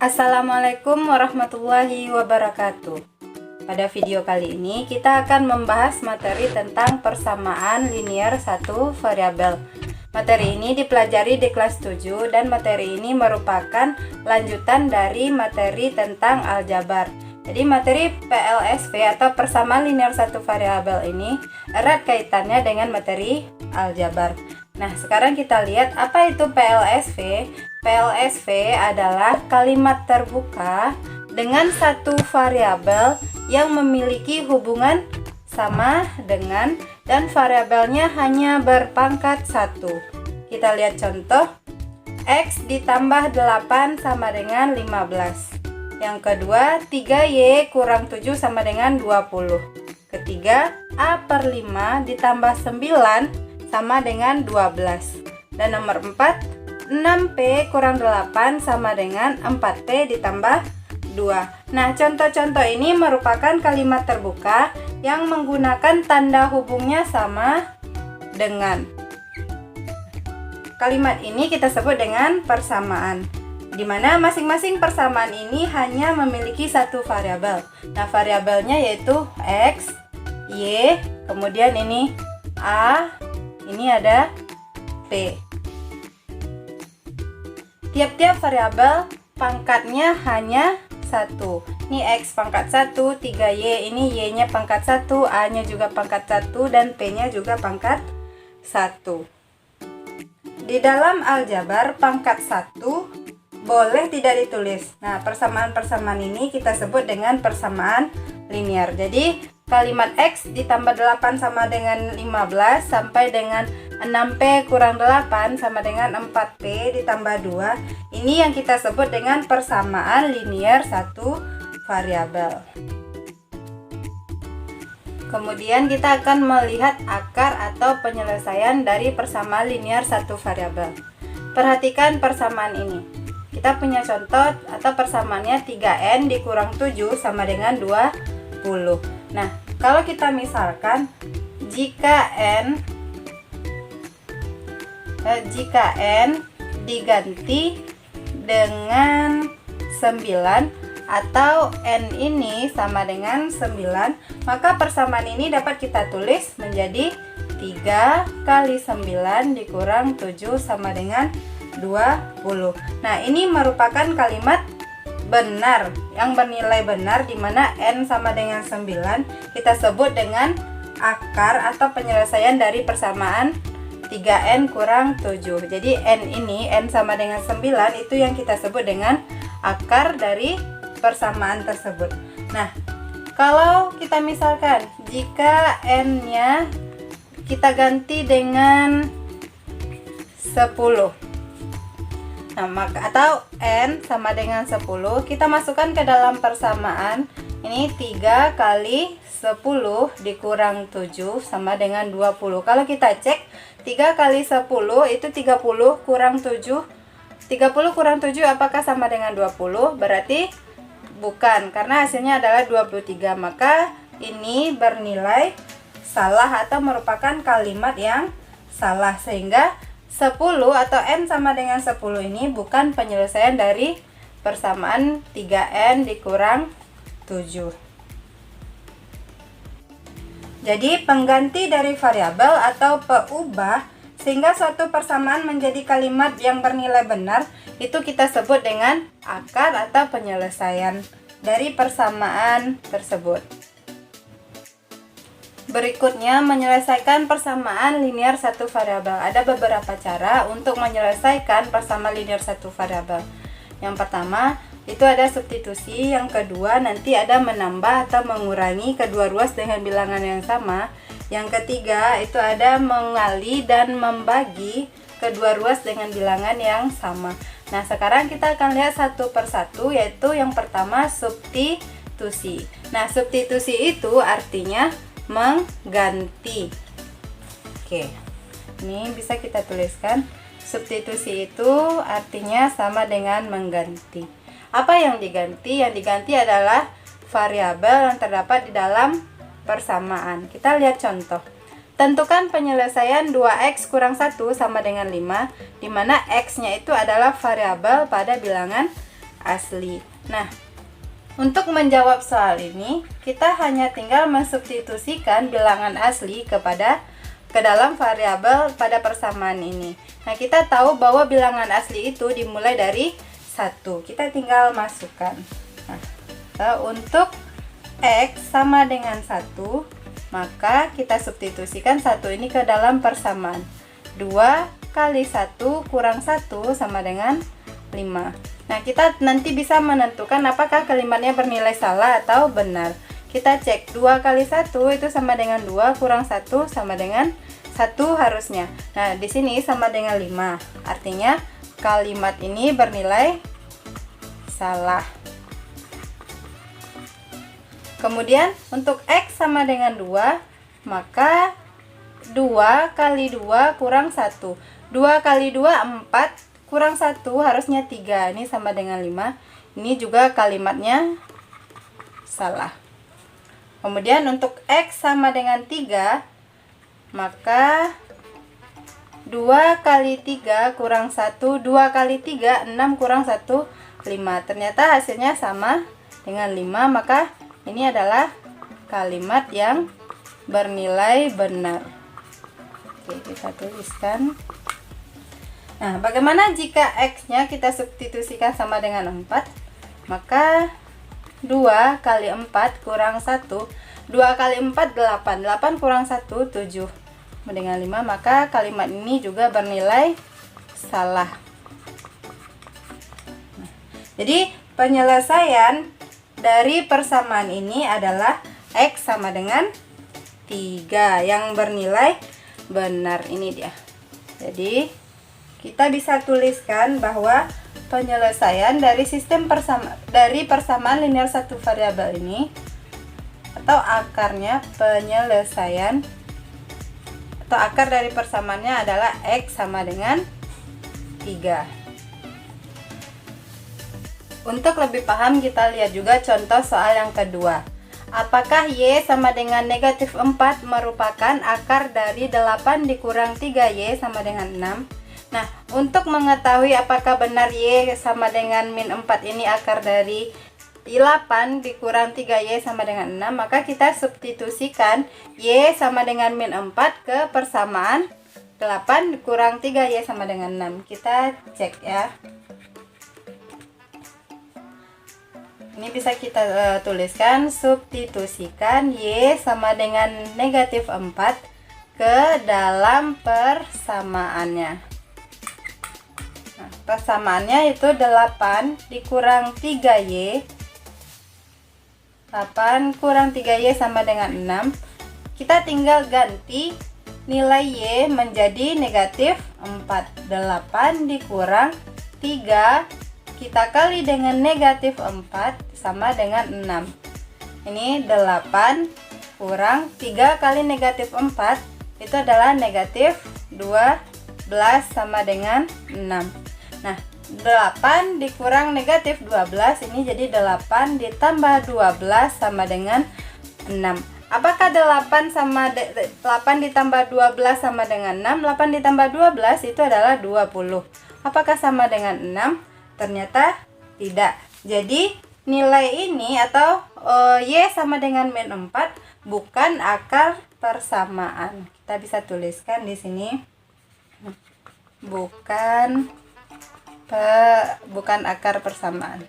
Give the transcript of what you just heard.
Assalamualaikum warahmatullahi wabarakatuh. Pada video kali ini kita akan membahas materi tentang persamaan linear satu variabel. Materi ini dipelajari di kelas 7 dan materi ini merupakan lanjutan dari materi tentang aljabar. Jadi materi PLSV atau persamaan linear satu variabel ini erat kaitannya dengan materi aljabar. Nah, sekarang kita lihat apa itu PLSV. PLSV adalah kalimat terbuka dengan satu variabel yang memiliki hubungan sama dengan dan variabelnya hanya berpangkat 1. Kita lihat contoh. X ditambah 8 sama dengan 15. Yang kedua, 3Y kurang 7 sama dengan 20. Ketiga, A per 5 ditambah 9 sama dengan 12. Dan nomor 4, 6P kurang 8 sama dengan 4P ditambah 2. Nah, contoh-contoh ini merupakan kalimat terbuka yang menggunakan tanda hubungnya sama dengan. Kalimat ini kita sebut dengan persamaan, di mana masing-masing persamaan ini hanya memiliki satu variabel. Nah, variabelnya yaitu X, Y, kemudian ini A, ini ada P. Tiap-tiap variabel pangkatnya hanya 1. Ini X pangkat 1, 3Y, ini Y-nya pangkat 1, A-nya juga pangkat 1, dan P-nya juga pangkat 1. Di dalam aljabar, pangkat 1 boleh tidak ditulis. Nah, persamaan-persamaan ini kita sebut dengan persamaan linear. Jadi, kalimat X ditambah 8 sama dengan 15 sampai dengan 6P kurang 8 sama dengan 4P ditambah 2. Ini yang kita sebut dengan persamaan linear satu variabel. Kemudian kita akan melihat akar atau penyelesaian dari persamaan linear satu variabel. Perhatikan persamaan ini. Kita punya contoh atau persamaannya 3N dikurang 7 sama dengan 20. Nah, kalau kita misalkan jika N diganti dengan 9 atau N ini sama dengan 9, maka persamaan ini dapat kita tulis menjadi 3 kali 9 dikurang 7 sama dengan 20. Nah, ini merupakan kalimat benar yang bernilai benar, di mana N sama dengan 9 kita sebut dengan akar atau penyelesaian dari persamaan 3N kurang 7. Jadi N sama dengan 9 itu yang kita sebut dengan akar dari persamaan tersebut. Nah, kalau kita misalkan jika N-nya kita ganti dengan 10. Nah, maka atau N sama dengan 10, kita masukkan ke dalam persamaan. Ini 3 kali 10 dikurang 7 sama dengan 20. Kalau kita cek 3 kali 10 itu 30 kurang 7. 30 kurang 7 apakah sama dengan 20? Berarti bukan, karena hasilnya adalah 23. Maka ini bernilai salah atau merupakan kalimat yang salah, sehingga 10 atau N sama dengan 10 ini bukan penyelesaian dari persamaan 3N dikurang 7. Jadi pengganti dari variabel atau peubah sehingga suatu persamaan menjadi kalimat yang bernilai benar itu kita sebut dengan akar atau penyelesaian dari persamaan tersebut. Berikutnya, menyelesaikan persamaan linear satu variabel. Ada beberapa cara untuk menyelesaikan persamaan linear satu variabel. Yang pertama, itu ada substitusi. Yang kedua, nanti ada menambah atau mengurangi kedua ruas dengan bilangan yang sama. Yang ketiga, itu ada mengali dan membagi kedua ruas dengan bilangan yang sama. Nah, sekarang kita akan lihat satu persatu, yaitu yang pertama substitusi. Nah, substitusi itu artinya mengganti. Oke, ini bisa kita tuliskan. Substitusi itu artinya sama dengan mengganti. Apa yang diganti? Yang diganti adalah variabel yang terdapat di dalam persamaan. Kita lihat contoh. Tentukan penyelesaian 2x kurang 1 sama dengan 5, di mana x-nya itu adalah variabel pada bilangan asli. Nah, untuk menjawab soal ini, kita hanya tinggal mensubstitusikan bilangan asli ke dalam variabel pada persamaan ini. Nah, kita tahu bahwa bilangan asli itu dimulai dari 1. Kita tinggal masukkan. Nah, untuk X sama dengan 1, maka kita substitusikan 1 ini ke dalam persamaan. 2 kali 1 kurang 1 sama dengan 5. Nah, kita nanti bisa menentukan apakah kalimatnya bernilai salah atau benar. Kita cek 2 kali 1 itu sama dengan 2 kurang 1 sama dengan 1 harusnya. Nah, di sini sama dengan 5. Artinya kalimat ini bernilai salah. Kemudian untuk X sama dengan 2, maka 2 kali 2 kurang 1. 2 kali 2 4 kurang 1 harusnya 3. Ini sama dengan 5. Ini juga kalimatnya salah. Kemudian untuk X sama dengan 3, maka 2 kali 3 kurang 1. 2 kali 3 6 kurang 1 5. Ternyata hasilnya sama dengan 5. Maka ini adalah kalimat yang bernilai benar. Oke, kita tuliskan. Nah, bagaimana jika X-nya kita substitusikan sama dengan 4? Maka 2 kali 4 kurang 1. 2 kali 4 8. 8 kurang 1 7. Sama dengan 5, maka kalimat ini juga bernilai salah. Nah, jadi penyelesaian dari persamaan ini adalah X sama dengan 3 yang bernilai benar. Ini dia. Jadi kita bisa tuliskan bahwa penyelesaian dari sistem persamaan linear satu variabel ini, atau akarnya penyelesaian atau akar dari persamaannya adalah X sama dengan 3. Untuk lebih paham, kita lihat juga contoh soal yang kedua. Apakah Y sama dengan negatif 4 merupakan akar dari 8 dikurang 3Y sama dengan 6? Nah, untuk mengetahui apakah benar Y sama dengan min 4 ini akar dari 8 dikurang 3Y sama dengan 6, maka kita substitusikan Y sama dengan min 4 ke persamaan 8 dikurang 3Y sama dengan 6. Kita cek ya. Ini bisa kita tuliskan, substitusikan Y sama dengan negatif 4 ke dalam persamaannya. Nah, persamaannya itu 8 dikurang 3Y. 8 kurang 3Y sama dengan 6. Kita tinggal ganti nilai Y menjadi negatif 4. 8 dikurang 3 kita kali dengan negatif 4 sama dengan 6. Ini 8 kurang 3 kali negatif 4 itu adalah negatif 12 sama dengan 6. Nah, 8 dikurang negatif 12 ini jadi 8 ditambah 12 sama dengan 6. Apakah 8 ditambah 12 sama dengan 6? 8 ditambah 12 itu adalah 20. Apakah sama dengan 6? Ternyata tidak. Jadi nilai ini atau Y sama dengan min 4 bukan akar persamaan. Kita bisa tuliskan di sini bukan akar persamaan.